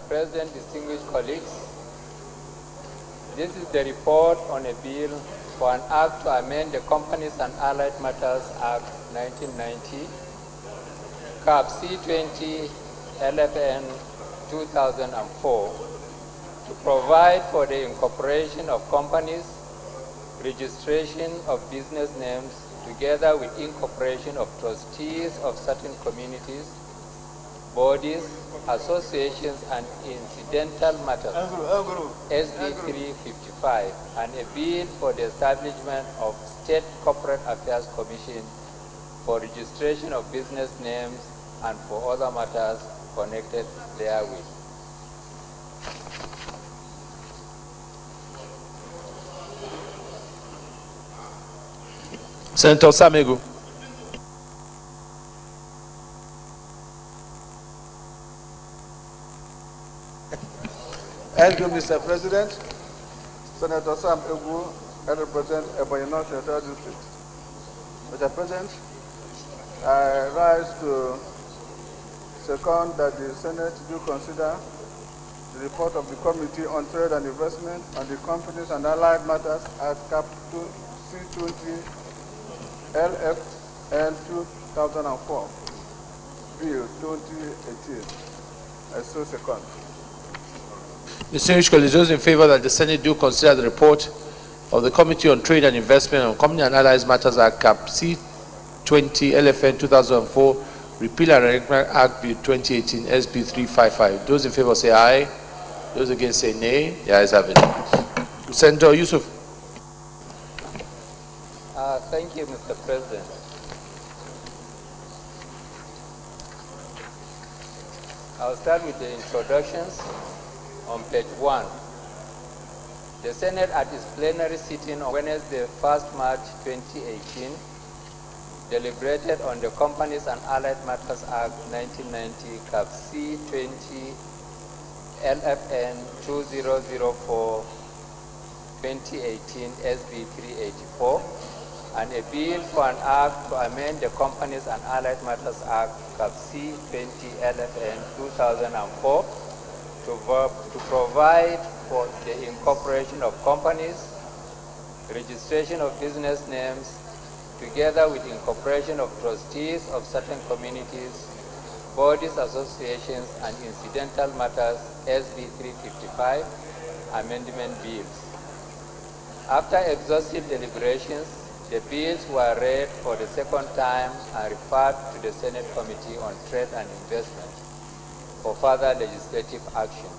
President, distinguished colleagues, this is the report on a bill for an act to amend the Companies and Allied Matters Act 1990, Cap C20 LFN 2004, to provide for the incorporation of companies, registration of business names, together with incorporation of trustees of certain communities, bodies, associations, and incidental matters, SB 355, and a bill for the establishment of State Corporate Affairs Commission for registration of business names and for other matters connected therewith. Senator Samego. Thank you, Mr. President. Senator Sam Egu, I represent Ebonyi Senatorial District. Mr. President, I rise to second that the Senate do consider the report of the Committee on Trade and Investment on the Companies and Allied Matters at Cap C20 LFN 2004, Bill 2018. I so second. Distinguished colleagues, those in favor that the Senate do consider the report of the Committee on Trade and Investment on Company and Allied Matters Act Cap C20 LFN 2004, Repeal and Enactment Act Bill 2018 SB 355. Those in favor say aye. Those against say nay. The ayes have it. Senator Yusuf. Thank you, Mr. President. I'll start with the introductions. On page 1, the Senate at its plenary sitting on Wednesday, 1st March 2018, deliberated on the Companies and Allied Matters Act 1990, Cap C20 LFN 2004 2018 SB 384, and a bill for an act to amend the Companies and Allied Matters Act Cap C20 LFN 2004 to provide for the incorporation of companies, registration of business names, together with incorporation of trustees of certain communities, bodies, associations, and incidental matters, SB 355, amendment bills. After exhaustive deliberations, the bills were read for the second time and referred to the Senate Committee on Trade and Investment for further legislative actions.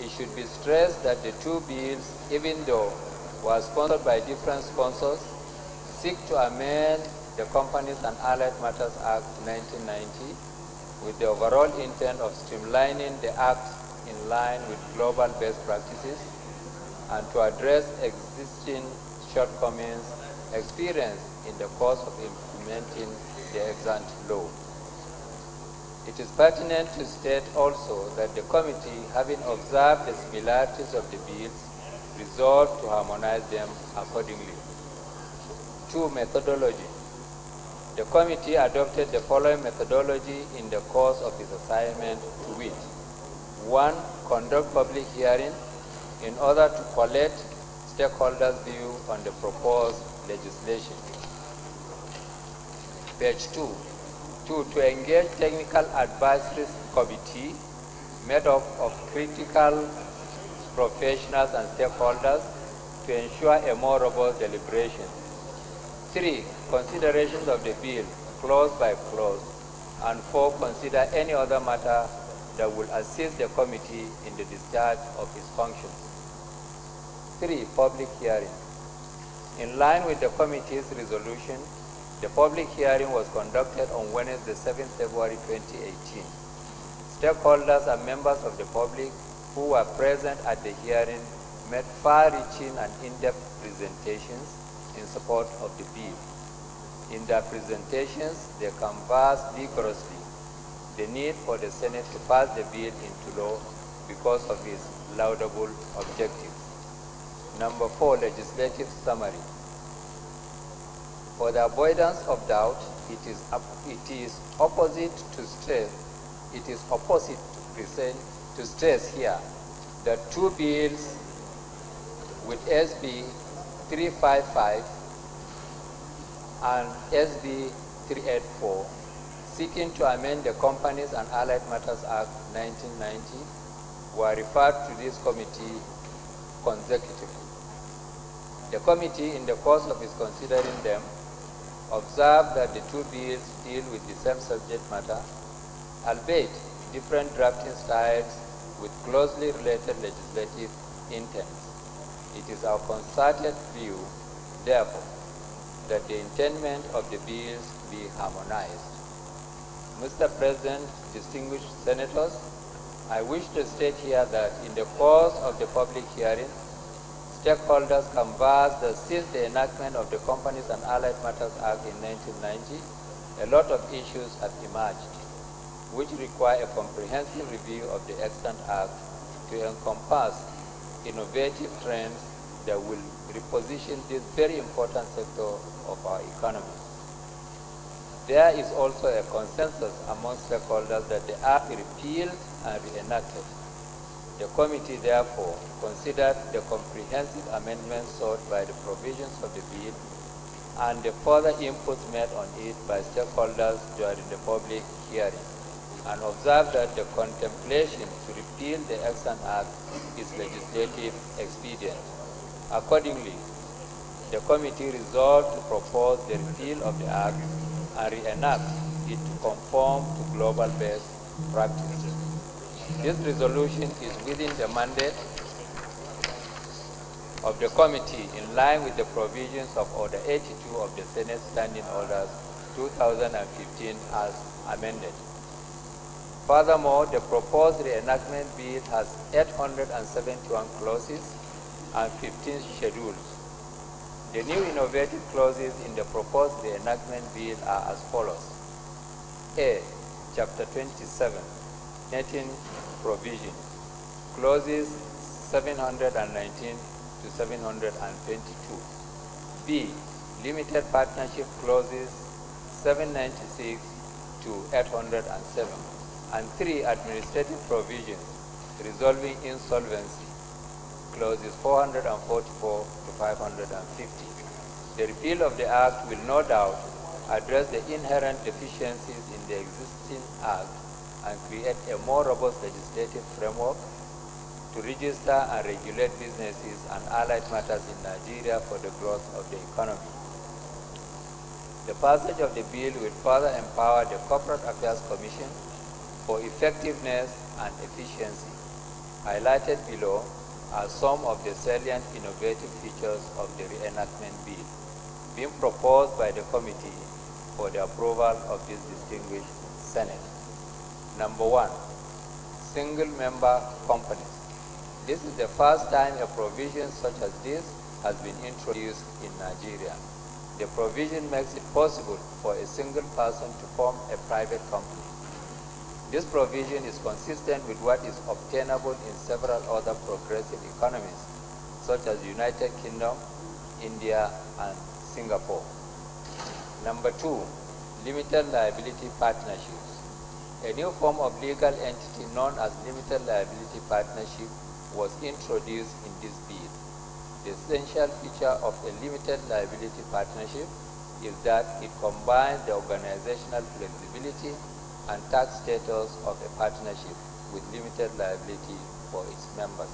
It should be stressed that the two bills, even though were sponsored by different sponsors, seek to amend the Companies and Allied Matters Act 1990 with the overall intent of streamlining the Act in line with global best practices and to address existing shortcomings experienced in the course of implementing the ex-ante law. It is pertinent to state also that the committee, having observed the similarities of the bills, resolved to harmonize them accordingly. 2. Methodology. The committee adopted the following methodology in the course of its assignment to wit. 1. Conduct public hearing in order to collect stakeholders' view on the proposed legislation. Page 2. 2. To engage technical advisory committee made up of critical professionals and stakeholders to ensure a more robust deliberation. 3. Considerations of the bill, clause by clause. And 4. Consider any other matter that will assist the committee in the discharge of its functions. 3. Public hearing. In line with the committee's resolution, the public hearing was conducted on Wednesday, 7 February 2018. Stakeholders and members of the public who were present at the hearing made far-reaching and in-depth presentations in support of the bill. In their presentations, they canvassed vigorously the need for the Senate to pass the bill into law because of its laudable objectives. Number 4, legislative summary. For the avoidance of doubt, it is opposite to stress it is opposite to stress here that two bills with SB 355 and SB 384 seeking to amend the Companies and Allied Matters Act 1990 were referred to this committee consecutively. The committee, in the course of its considering them, observed that the two bills deal with the same subject matter, albeit different drafting styles with closely related legislative intents. It is our concerted view, therefore, that the intendment of the bills be harmonized. Mr. President, distinguished senators, I wish to state here that in the course of the public hearing, stakeholders canvassed that since the enactment of the Companies and Allied Matters Act in 1990, a lot of issues have emerged, which require a comprehensive review of the extant act to encompass innovative trends that will reposition this very important sector of our economy. There is also a consensus among stakeholders that the act be repealed and reenacted. The committee therefore considered the comprehensive amendments sought by the provisions of the bill and the further inputs made on it by stakeholders during the public hearing, and observed that the contemplation to repeal the extant act is legislative expedient. Accordingly, the committee resolved to propose the repeal of the act and reenact it to conform to global best practices. This resolution is within the mandate of the committee in line with the provisions of Order 82 of the Senate Standing Orders 2015 as amended. Furthermore, the proposed reenactment bill has 871 clauses and 15 schedules. The new innovative clauses in the proposed reenactment bill are as follows. A. Chapter 27, Netting Provision, clauses 719 to 722. B. Limited Partnership clauses 796 to 807. And 3. Administrative provisions resolving insolvency, clauses 444 to 550. The repeal of the Act will no doubt address the inherent deficiencies in the existing Act and create a more robust legislative framework to register and regulate businesses and allied matters in Nigeria for the growth of the economy. The passage of the bill will further empower the Corporate Affairs Commission for effectiveness and efficiency. Highlighted below are some of the salient innovative features of the reenactment bill being proposed by the committee for the approval of this distinguished Senate. Number 1, single-member companies. This is the first time a provision such as this has been introduced in Nigeria. The provision makes it possible for a single person to form a private company. This provision is consistent with what is obtainable in several other progressive economies, such as United Kingdom, India, and Singapore. Number 2, limited liability partnerships. A new form of legal entity known as limited liability partnership was introduced in this bill. The essential feature of a limited liability partnership is that it combines the organizational flexibility and tax status of a partnership with limited liability for its members.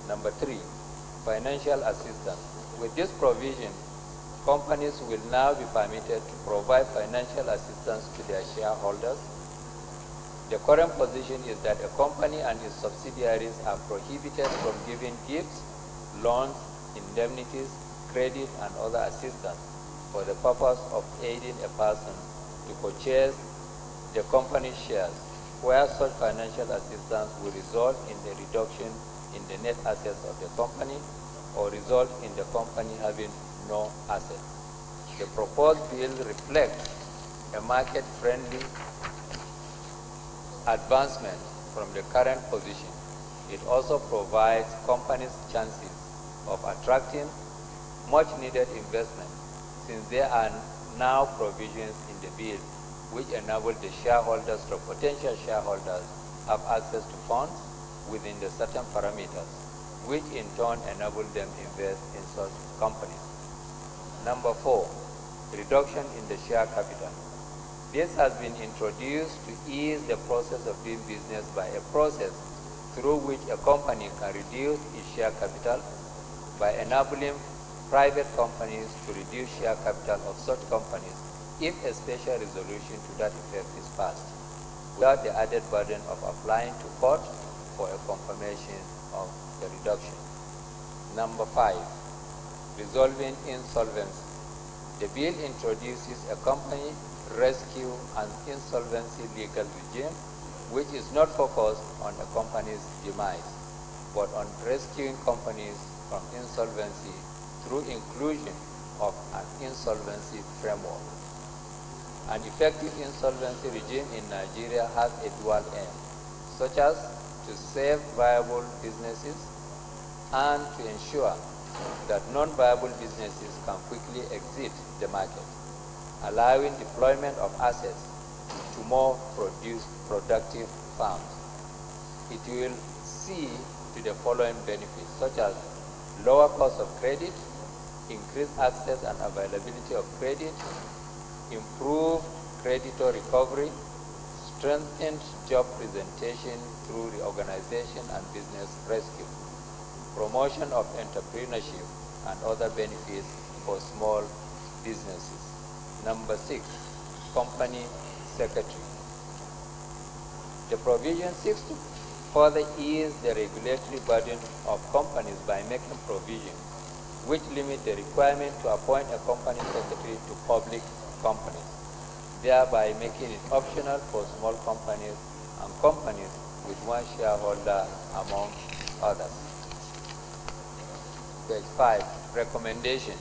Number 3, financial assistance. With this provision, companies will now be permitted to provide financial assistance to their shareholders. The current position is that a company and its subsidiaries are prohibited from giving gifts, loans, indemnities, credit, and other assistance for the purpose of aiding a person to purchase the company's shares, where such financial assistance will result in a reduction in the net assets of the company or result in the company having no assets. The proposed bill reflects a market-friendly advancement from the current position. It also provides companies chances of attracting much-needed investment, since there are now provisions in the bill which enable the shareholders or potential shareholders have access to funds within the certain parameters, which in turn enable them invest in such companies. Number 4, reduction in the share capital. This has been introduced to ease the process of doing business by a process through which a company can reduce its share capital by enabling private companies to reduce share capital of such companies if a special resolution to that effect is passed, without the added burden of applying to court for a confirmation of the reduction. Number 5, resolving insolvency. The bill introduces a company rescue and insolvency legal regime which is not focused on a company's demise, but on rescuing companies from insolvency through inclusion of an insolvency framework. An effective insolvency regime in Nigeria has a dual aim, such as to save viable businesses and to ensure that non-viable businesses can quickly exit the market, allowing deployment of assets to more productive firms. It will see to the following benefits, such as lower cost of credit, increased access and availability of credit, improved creditor recovery, strengthened job presentation through reorganization and business rescue, promotion of entrepreneurship and other benefits for small businesses. Number 6, company secretary. The provision seeks to further ease the regulatory burden of companies by making provisions which limit the requirement to appoint a company secretary to public companies, thereby making it optional for small companies and companies with one shareholder among others. Page 5, recommendation.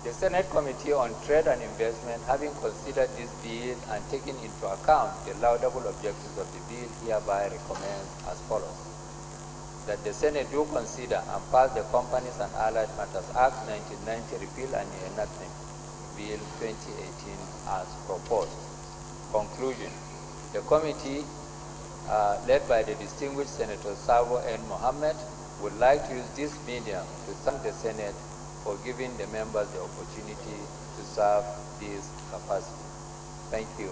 The Senate Committee on Trade and Investment, having considered this bill and taken into account the laudable objectives of the bill, hereby recommends as follows: that the Senate do consider and pass the Companies and Allied Matters Act 1990 repeal and enactment Bill 2018 as proposed. Conclusion. The committee, led by the distinguished Senator Sabo N. Mohammed, would like to use this medium to thank the Senate for giving the members the opportunity to serve this capacity. Thank you.